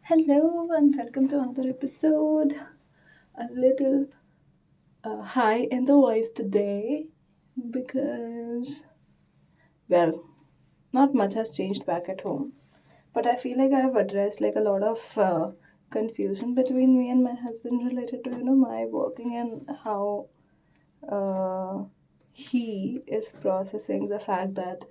Hello and welcome to another episode. A little high in the voice today because, well, not much has changed back at home. But I feel like I have addressed like a lot of confusion between me and my husband related to my working and how uh, he is processing the fact that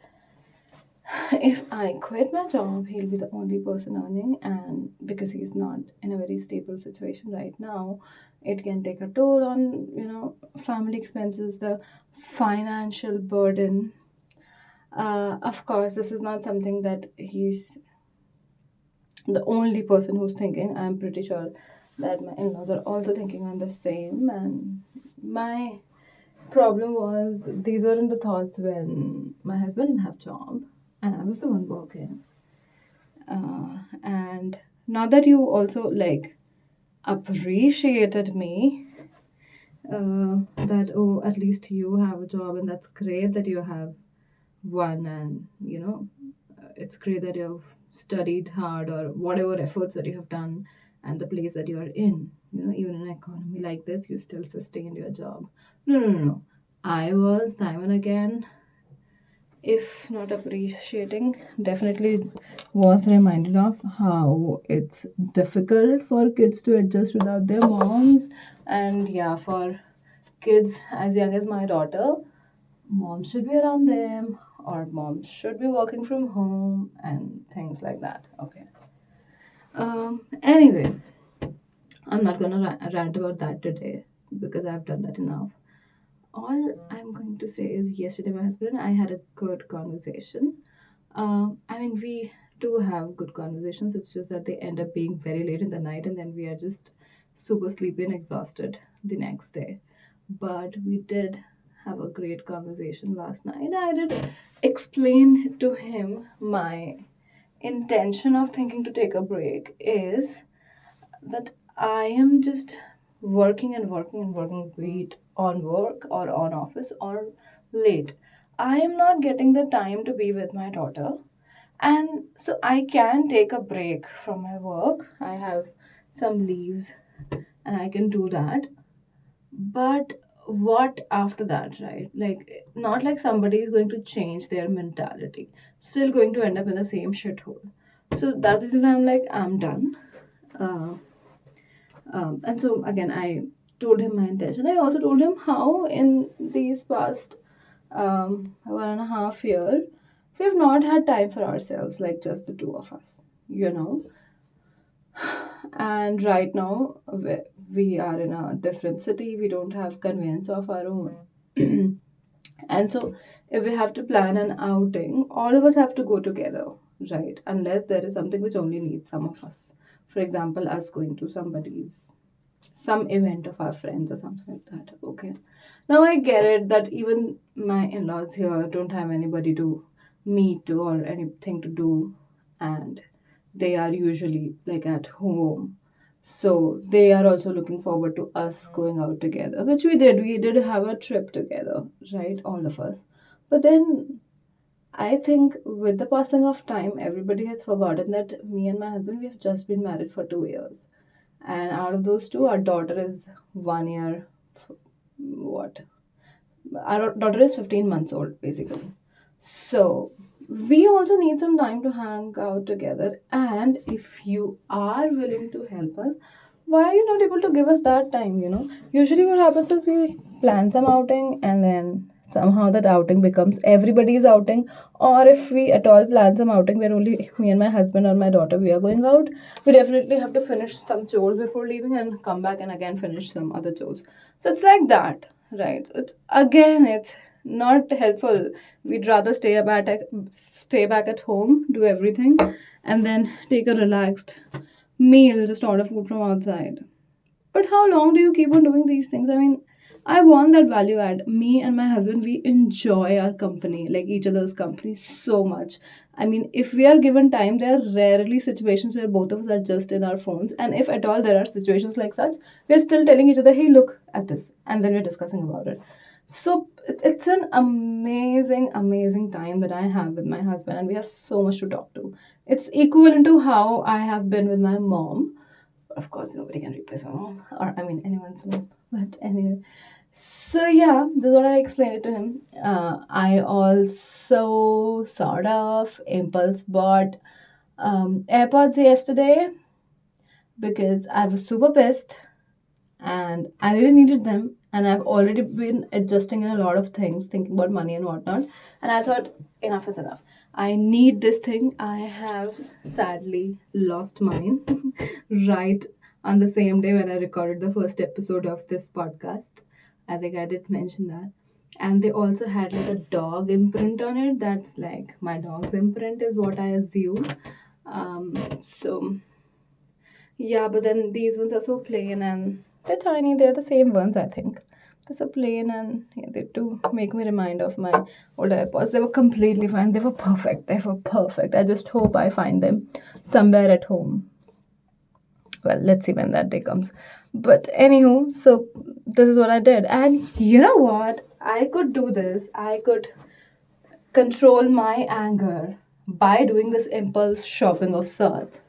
if I quit my job, he'll be the only person earning, and because he's not in a very stable situation right now, it can take a toll on family expenses, the financial burden. Of course, this is not something that he's the only person who's thinking. I'm pretty sure that my in-laws are also thinking on the same, and my problem was these weren't the thoughts when my husband didn't have job and I was the one working. And now that you also like appreciated me, that oh, at least you have a job, and that's great that you have one, and it's great that you've studied hard or whatever efforts that you have done, and the place that you are in, even in an economy like this, you still sustained your job. No, no, no, no. I was time and again, if not appreciating, definitely was reminded of how it's difficult for kids to adjust without their moms. And yeah, for kids as young as my daughter, mom should be around them, or mom should be working from home and things like that. Okay. Anyway, I'm not gonna rant about that today because I've done that enough. All I'm going to say is yesterday my husband and I had a good conversation. I mean, we do have good conversations. It's just that they end up being very late in the night, and then we are just super sleepy and exhausted the next day. But we did have a great conversation last night. I did explain to him my intention of thinking to take a break is that I am just working and working and working, be it on work or on office or late. I am not getting the time to be with my daughter. And so I can take a break from my work. I have some leaves and I can do that. But what after that, right? Like, not like somebody is going to change their mentality, still going to end up in the same shithole. So that is when I'm like, I'm done. Uh, and so again, I told him my intention. I also told him how in these past 1.5 year, we've not had time for ourselves, like just the two of us, you know. And right now, we are in a different city. We don't have conveyance of our own. And so, if we have to plan an outing, all of us have to go together, right? Unless there is something which only needs some of us. For example, us going to some event of our friends or something like that. Okay. Now I get it that even my in laws here don't have anybody to meet to or anything to do, and they are usually like at home. So they are also looking forward to us going out together, which we did. We did have a trip together, right? All of us. But then I think with the passing of time, everybody has forgotten that me and my husband, we have just been married for 2 years. And out of those two, our daughter is 1 year. What? Our daughter is 15 months old, basically. So we also need some time to hang out together. And if you are willing to help us, why are you not able to give us that time? Usually, what happens is we plan some outing, and then somehow that outing becomes everybody's outing. Or if we at all plan some outing where only me and my husband or my daughter we are going out, we definitely have to finish some chores before leaving and come back and again finish some other chores. So it's like that, right? It's not helpful. We'd rather stay back at home, do everything, and then take a relaxed meal, just order food from outside. But how long do you keep on doing these things? I mean, I want that value add. Me and my husband, we enjoy our company, like each other's company, so much. I mean, if we are given time, there are rarely situations where both of us are just in our phones. And if at all there are situations like such, we're still telling each other, hey, look at this. And then we're discussing about it. So it's an amazing, amazing time that I have with my husband, and we have so much to talk to. It's equivalent to how I have been with my mom. Of course, nobody can replace my mom, or I mean, anyone's mom. But anyway, so yeah, this is what I explained it to him. I also sort of impulse bought AirPods yesterday because I was super pissed and I really needed them. And I've already been adjusting in a lot of things, thinking about money and whatnot. And I thought, enough is enough. I need this thing. I have sadly lost mine right on the same day when I recorded the first episode of this podcast. I think I did mention that. And they also had like a dog imprint on it. That's like my dog's imprint, is what I assume. So yeah, but then these ones are so plain and they're tiny. They're the same ones, I think. They're so plain and yeah, they do make me remind of my older AirPods. They were completely fine. They were perfect. They were perfect. I just hope I find them somewhere at home. Well, let's see when that day comes. But anywho, so this is what I did. And you know what? I could do this. I could control my anger by doing this impulse shopping of sorts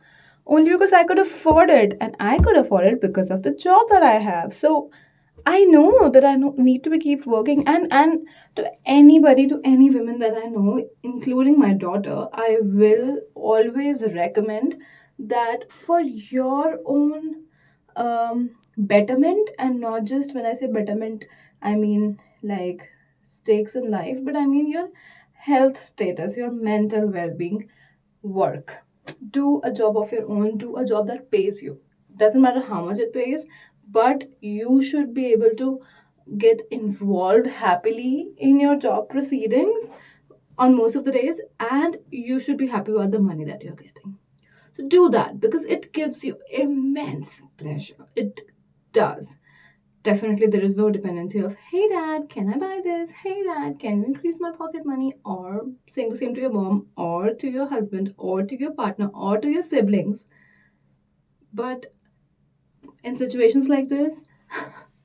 only because I could afford it, and I could afford it because of the job that I have. So I know that need to be keep working, and to anybody, to any women that I know, including my daughter, I will always recommend that for your own betterment, and not just when I say betterment, I mean like stakes in life, but I mean your health status, your mental well-being. Work, do a job of your own, do a job that pays you. Doesn't matter how much it pays, but you should be able to get involved happily in your job proceedings on most of the days, and you should be happy about the money that you're getting. So do that because it gives you immense pleasure. It does. Definitely, there is no dependency of, hey dad, can I buy this? Hey dad, can you increase my pocket money? Or saying the same to your mom, or to your husband, or to your partner, or to your siblings. But in situations like this,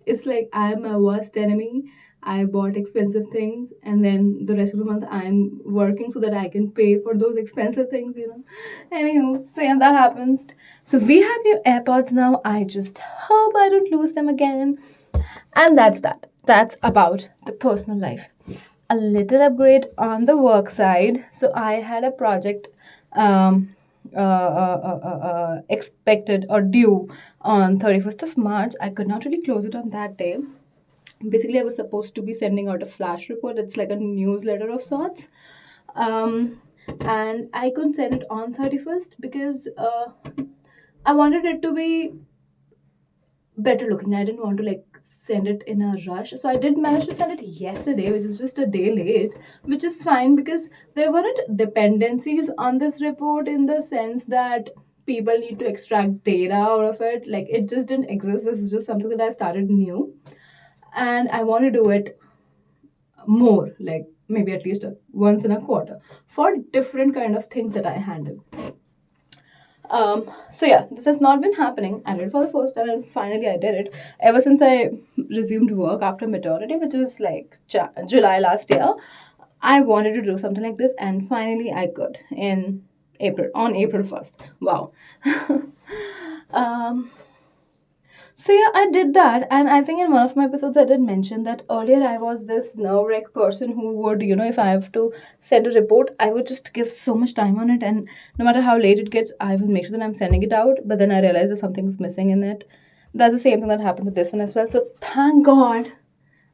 it's like I'm my worst enemy. I bought expensive things, and then the rest of the month I'm working so that I can pay for those expensive things. Anywho, so yeah, that happened. So we have new AirPods now. I just hope I don't lose them again. And that's that. That's about the personal life. A little upgrade on the work side. So I had a project um, expected or due on 31st of March. I could not really close it on that day. Basically, I was supposed to be sending out a flash report. It's like a newsletter of sorts. Um, and I couldn't send it on 31st because I wanted it to be better looking. I didn't want to like send it in a rush. So I did manage to send it yesterday, which is just a day late, which is fine because there weren't dependencies on this report in the sense that people need to extract data out of it. Like it just didn't exist. This is just something that I started new. And I want to do it more, like maybe at least once in a quarter for different kind of things that I handle. So yeah, this has not been happening. I did it for the first time and finally I did it. Ever since I resumed work after maternity, which is like July last year, I wanted to do something like this and finally I could in April, on April 1st. Wow. um, so yeah, I did that, and I think in one of my episodes I did mention that earlier I was this nerve wreck person who would, if I have to send a report, I would just give so much time on it, and no matter how late it gets, I will make sure that I'm sending it out. But then I realize that something's missing in it. That's the same thing that happened with this one as well. So thank God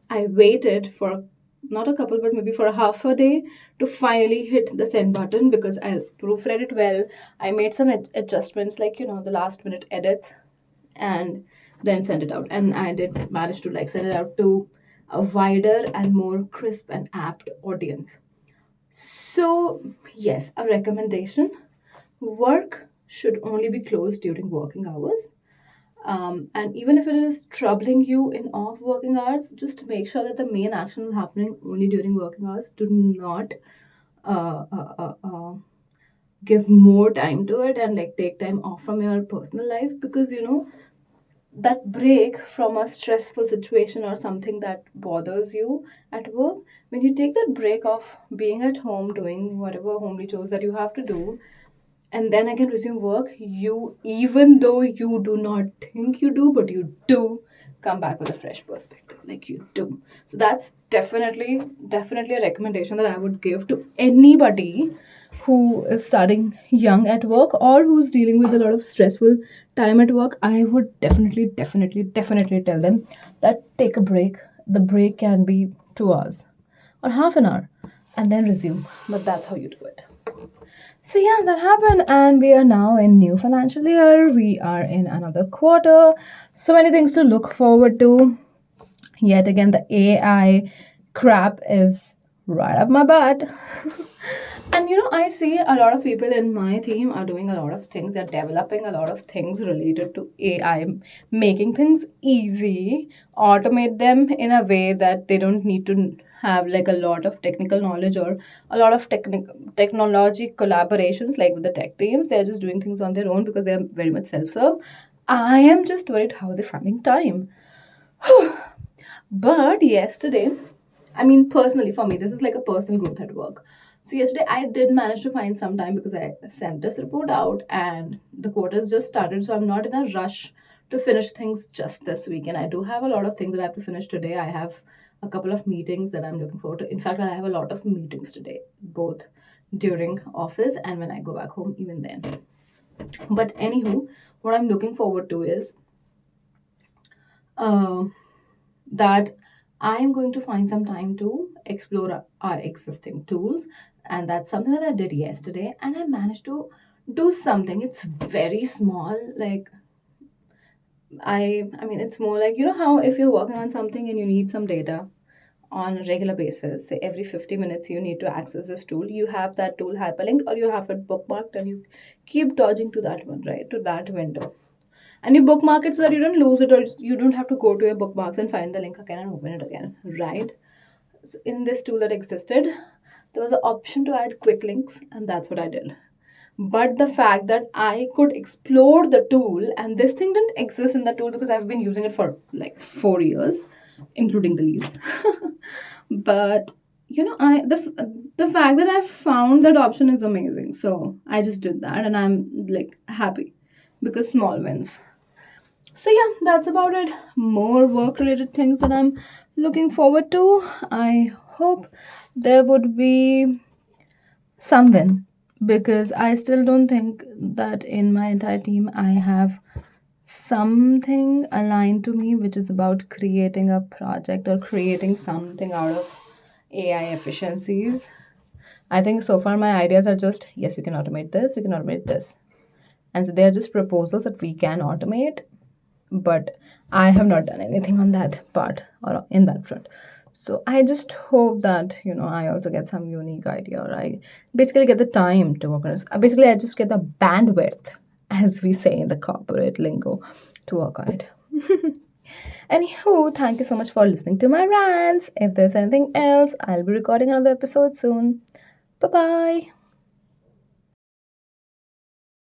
I waited for not a couple, but maybe for a half a day to finally hit the send button because I proofread it well. I made some adjustments, like the last minute edits, and then send it out. And I did manage to like send it out to a wider and more crisp and apt audience. So yes, a recommendation: work should only be closed during working hours. And even if it is troubling you in off working hours, just make sure that the main action is happening only during working hours. Do not uh, uh, uh, uh, give more time to it and like take time off from your personal life, because that break from a stressful situation or something that bothers you at work, when you take that break of being at home doing whatever homely chores that you have to do, and then again resume work, you, even though you do not think you do, but you do come back with a fresh perspective, like you do. So that's definitely a recommendation that I would give to anybody who is starting young at work or who's dealing with a lot of stressful time at work. I would definitely tell them that take a break. The break can be 2 hours or half an hour, and then resume, but that's how you do it. So yeah, that happened, and we are now in new financial year. We are in another quarter. So many things to look forward to. Yet again, the AI crap is right up my butt. And I see a lot of people in my team are doing a lot of things. They're developing a lot of things related to AI, making things easy, automate them in a way that they don't need to have like a lot of technical knowledge or a lot of technology collaborations like with the tech teams. They're just doing things on their own because they're very much self-serve. I am just worried how they're finding time. But yesterday, I mean, personally for me, this is like a personal growth at work. So yesterday, I did manage to find some time because I sent this report out and the quarters just started. So I'm not in a rush to finish things just this week. And I do have a lot of things that I have to finish today. I have a couple of meetings that I'm looking forward to. In fact, I have a lot of meetings today, both during office and when I go back home, even then. But anywho, what I'm looking forward to is uh, that I am going to find some time to explore our existing tools. And that's something that I did yesterday. And I managed to do something. It's very small. Like, I mean, it's more like, how if you're working on something and you need some data on a regular basis, say every 50 minutes you need to access this tool, you have that tool hyperlinked or you have it bookmarked and you keep dodging to that one, right? To that window, and you bookmark it so that you don't lose it or you don't have to go to your bookmarks and find the link again and open it again, right? So in this tool that existed, there was an option to add quick links, and that's what I did. But the fact that I could explore the tool, and this thing didn't exist in the tool because I've been using it for like 4 years, including the leaves. But the fact that I found that option is amazing. So I just did that, and I'm like happy because small wins. So yeah, that's about it. More work related things that I'm looking forward to. I hope there would be some win because I still don't think that in my entire team I have something aligned to me which is about creating a project or creating something out of AI efficiencies. I think so far my ideas are just yes, we can automate this, we can automate this. And so they are just proposals that we can automate, but I have not done anything on that part or in that front. So I just hope that I also get some unique idea, or I basically get the time to work on it. Basically, I just get the bandwidth, as we say in the corporate lingo, to work on it. Anywho, thank you so much for listening to my rants. If there's anything else, I'll be recording another episode soon. Bye bye.